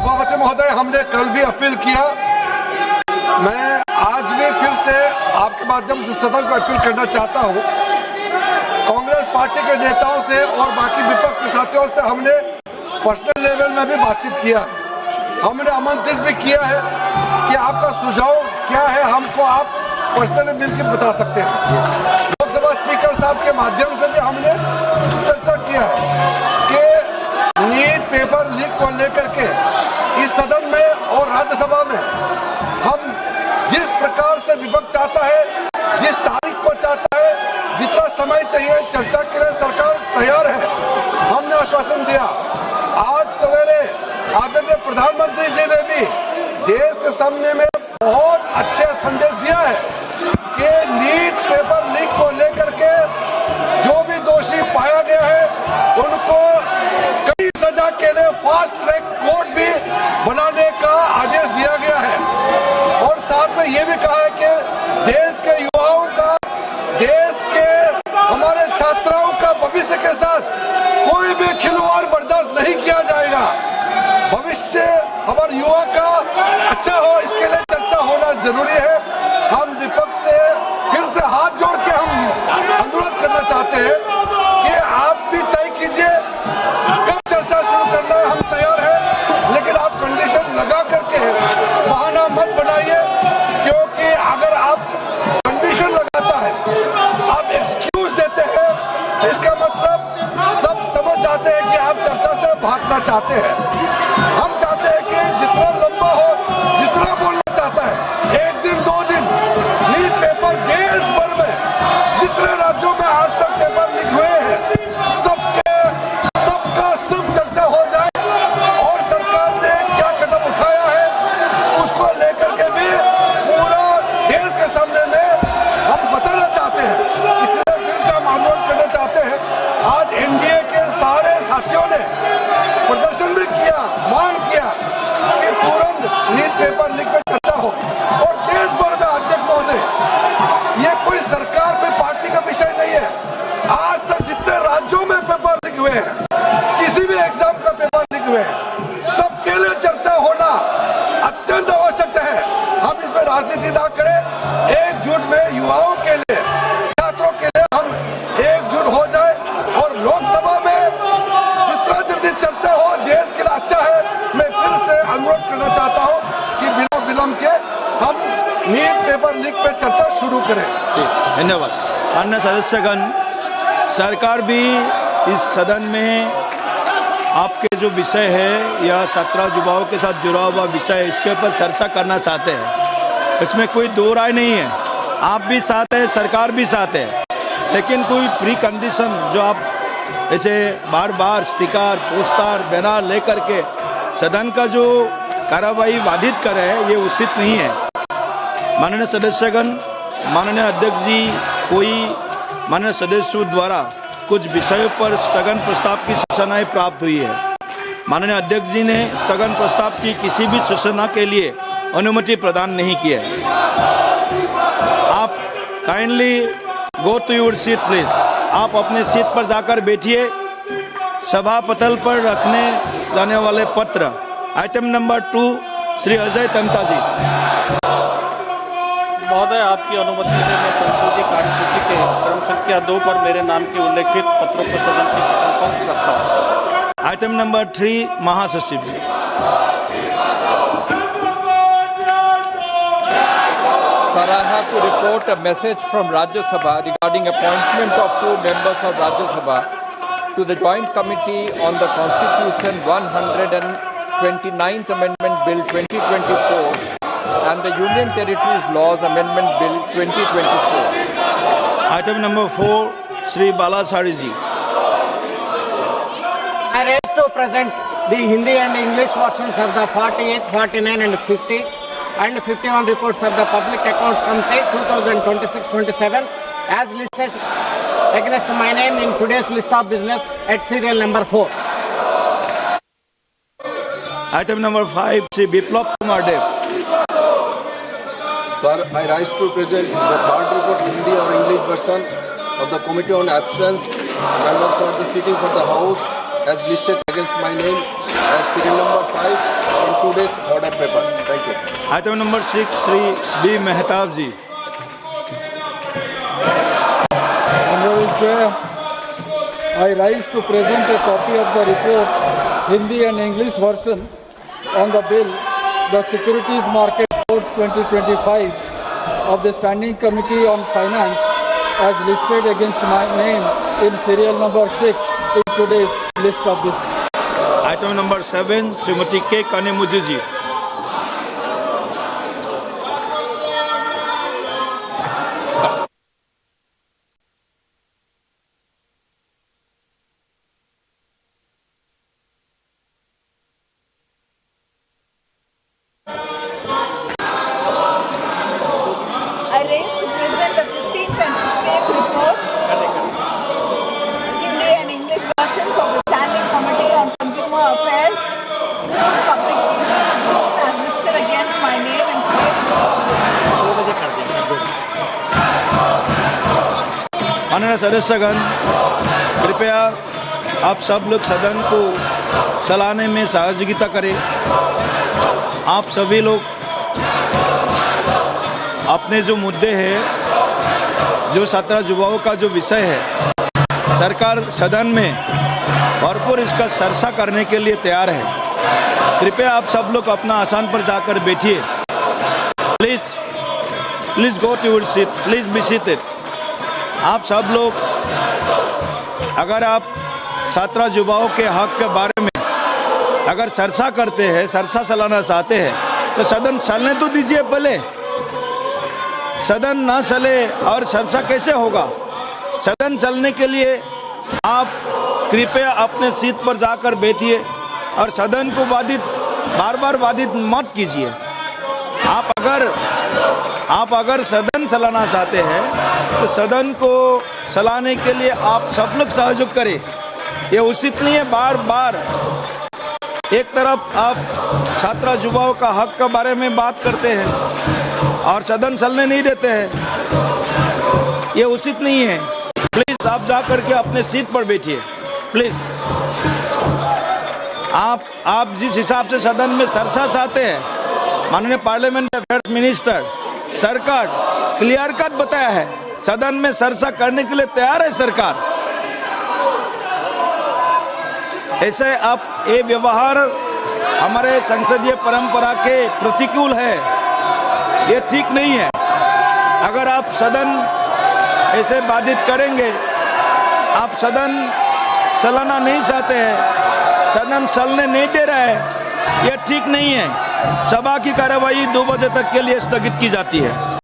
सभापति महोदय, हमने कल भी अपील किया, मैं आज भी फिर से आपके माध्यम से सदन को अपील करना चाहता हूं। कांग्रेस पार्टी के नेताओं से और बाकी विपक्ष के साथियों से हमने पर्सनल लेवल में भी बातचीत किया, हमने आमंत्रित भी किया है कि आपका सुझाव क्या है हमको आप पर्सनली मिलकर बता सकते हैं। लोकसभा स्पीकर साहब के माध्यम से भी हमने चर्चा किया है कि नीट पेपर लीक को लेकर के इस सदन में और राज्यसभा में हम जिस प्रकार से विपक्ष चाहता है, जिस तारीख को चाहता है, जितना समय चाहिए चर्चा के लिए सरकार तैयार है, हमने आश्वासन दिया। आज सवेरे आदरणीय प्रधानमंत्री जी ने भी देश के सामने में बहुत अच्छे संदेश दिया है कि नीट पेपर लीक को लेकर के जो भी दोषी पाया गया है उनको कड़ी सजा के लिए फास्ट ट्रैक कोर्ट भी बनाने का आदेश दिया गया है। और साथ में ये भी कहा है कि देश के युवाओं का, देश के हमारे छात्राओं का भविष्य के साथ कोई भी खिलवाड़ बर्दाश्त नहीं किया जाएगा। भविष्य हमारे युवा का अच्छा हो, इसके लिए चर्चा होना जरूरी है। हम विपक्ष से फिर से हाथ जोड़ के हम अनुरोध करना चाहते हैं कि आप भी तय कीजिए कब चर्चा शुरू करना है, हम तैयार हैं, लेकिन आप कंडीशन लगा करके बहाना मत बनाइए, क्योंकि अगर आप कंडीशन लगाता है, आप एक्सक्यूज देते हैं, तो इसका मतलब सब समझ जाते हैं कि आप चर्चा से भागना चाहते हैं। हम चाहते हैं कि जितना लंबा हो, जितना बोलना चाहता है, एक दिन 2 दिन लीक पेपर देश भर में जितने राज्यों में आज तक पेपर लीक हुए हैं सबका सब चर्चा हो जाए और सरकार ने क्या कदम उठाया है उसको लेकर के भी पूरा देश के सामने में हम बताना चाहते हैं। इसलिए फिर से हम आंदोलन करना चाहते हैं। आज एनडीए के सारे साथियों ने प्रदर्शन भी किया, मांग किया कि तुरंत नीट पेपर लीक पर चर्चा हो। और देश भर में अध्यक्ष महोदय, ये कोई सरकार, कोई पार्टी का विषय नहीं है। आज तक जितने राज्यों में पेपर लीक हुए हैं, किसी भी एग्जाम का पेपर लीक हुए हैं, सबके लिए चर्चा होना अत्यंत आवश्यक है। हम इसमें राजनीति ना करें, एकजुट में युवाओं के लिए, छात्रों के लिए हम एकजुट हो जाए और लोकसभा में जितना जल्दी चर्चा हो, देश के लिए अच्छा है। मैं फिर से अनुरोध करना चाहता हूं कि बिना विलंब के हम नीट पेपर लीक पे चर्चा शुरू करें। धन्यवाद। अन्य सदस्यगण, सरकार भी इस सदन में आपके जो विषय है या 17 युवाओं के साथ जुड़ा हुआ विषय है, इसके ऊपर चर्चा करना चाहते हैं। इसमें कोई दो राय नहीं है, आप भी साथ हैं, सरकार भी साथ है, लेकिन कोई प्री कंडीशन जो आप ऐसे बार बार स्टिकर, पोस्टर, बैनर लेकर के सदन का जो कार्रवाई बाधित करे, ये उचित नहीं है। माननीय सदस्यगण, माननीय अध्यक्ष जी, कोई माननीय सदस्यों द्वारा कुछ विषयों पर स्थगन प्रस्ताव की सूचनाएं प्राप्त हुई है। माननीय अध्यक्ष जी ने स्थगन प्रस्ताव की किसी भी सूचना के लिए अनुमति प्रदान नहीं की है। आप kindly go to your seat please. आप अपने सीट पर जाकर बैठिए। सभा पटल पर रखने जाने वाले पत्र आइटम नंबर 2 श्री अजय तमता जी। महोदय, आपकी अनुमति से मैं संसदीय कार्यसूची के क्रम संख्या 2 पर मेरे नाम के उल्लेखित पत्रों को सदन के पटल पर रखता हूँ। आइटम नंबर 3 महासचिव। Sir, I have to report a message from Rajya Sabha regarding appointment of 2 members of Rajya Sabha to the Joint Committee on the Constitution 129th Amendment Bill 2024 and the Union Territories Laws Amendment Bill 2024. Item number 4 Shri Balasari ji. I raise to present the Hindi and English versions of the 48, 49 and 50 and 51 reports of the Public Accounts Committee 2026-27 as listed against my name in today's list of business at serial number 4. Item number 5 Shri Biplab Kumar Deb. Sir, I rise to present the third report, Hindi or English version of the Committee on Absence member for the sitting for the House as listed against my name as serial number 5 in this order paper. Thank you. Item number 6 Shri B Mahtab ji. Honorable Chair, I rise to present a copy of the report, Hindi and English version, on the bill, the Securities Market Code 2025 of the Standing Committee on Finance, as listed against my name in serial number 6 in today's list of business. Item number 7 Shrimati के कानेमुजी जी। I raise to present the 15th and 16th reports, Hindi and English versions of the Standing Committee on Consumer Affairs, Food Public Distribution as listed against my name in today's list of business. माननीय सदस्यगण, कृपया आप सब लोग सदन को चलाने में सहयोगिता करें। आप सभी लोग अपने जो मुद्दे हैं, जो 17 युवाओं का जो विषय है, सरकार सदन में भरपूर इसका चर्चा करने के लिए तैयार है। कृपया आप सब लोग अपना आसन पर जाकर बैठिए। Please go to your seat, please be seated. आप सब लोग अगर आप 17 युवाओं के हक के बारे में अगर चर्चा करते हैं, चर्चा चलाना चाहते हैं, तो सदन चलने तो दीजिए पहले। सदन ना चले और चर्चा कैसे होगा? सदन चलने के लिए आप कृपया अपने सीट पर जाकर बैठिए और सदन को बार बार बाधित मत कीजिए। आप अगर सदन चलाना चाहते हैं तो सदन को चलाने के लिए आप सब लोग सहयोग करें। ये उचित नहीं है बार बार एक तरफ आप छात्र युवाओं का हक के बारे में बात करते हैं और सदन चलने नहीं देते हैं। ये उचित नहीं है। प्लीज आप जा करके अपने सीट पर बैठिए। प्लीज आप जिस हिसाब से सदन में चर्चा चाहते हैं, माननीय पार्लियामेंट अफेयर्स मिनिस्टर सरकार क्लियर कट बताया है, सदन में चर्चा करने के लिए तैयार है सरकार। ऐसे आप ये व्यवहार हमारे संसदीय परंपरा के प्रतिकूल है, ये ठीक नहीं है। अगर आप सदन ऐसे बाधित करेंगे, आप सदन चलाना नहीं चाहते हैं, सदन चलने नहीं दे रहा है, ये ठीक नहीं है। सभा की कार्यवाही 2 बजे तक के लिए स्थगित की जाती है।